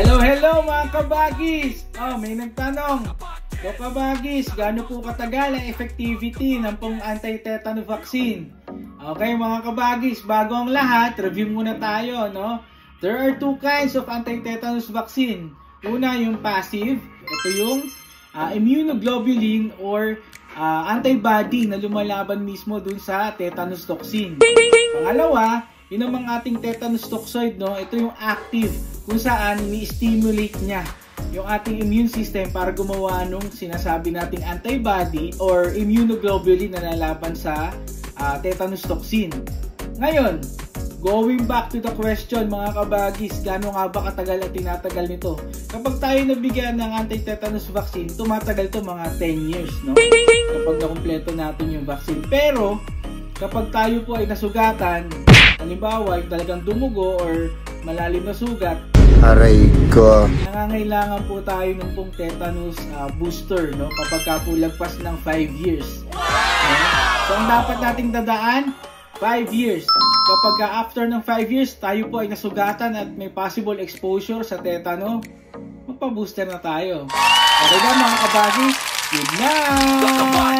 Hello mga kabagis! May nagtanong. So kabagis, gaano po katagal ang effectivity ng pong anti-tetanus vaccine? Okay mga kabagis, bago ang lahat, review muna tayo, no? There are two kinds of anti-tetanus vaccine. Una, yung passive. Ito yung immunoglobulin or antibody na lumalaban mismo dun sa tetanus toxin. Pangalawa, yun ang ating tetanus toxoid, no? Ito yung active, kung saan ni-stimulate niya yung ating immune system para gumawa nung sinasabi nating antibody or immunoglobulin na lalaban sa tetanus toxin. Ngayon, going back to the question mga kabagis, gaano nga ba katagal at tinatagal nito? Kapag tayo nabigyan ng anti-tetanus vaccine, tumatagal to mga 10 years, no? Kapag nakumpleto natin yung vaccine. Pero, kapag tayo po ay nasugatan, halimbawa, ay talagang dumugo or malalim na sugat, aray ko, nangangailangan po tayo ng pong tetanus booster, no? Kapag ka po lagpas ng 5 years. Okay? So, ang dapat nating dadaan, 5 years. Kapag after ng 5 years, tayo po ay nasugatan at may possible exposure sa tetano, magpa-booster na tayo. Okay ba mga kabagis? Good night!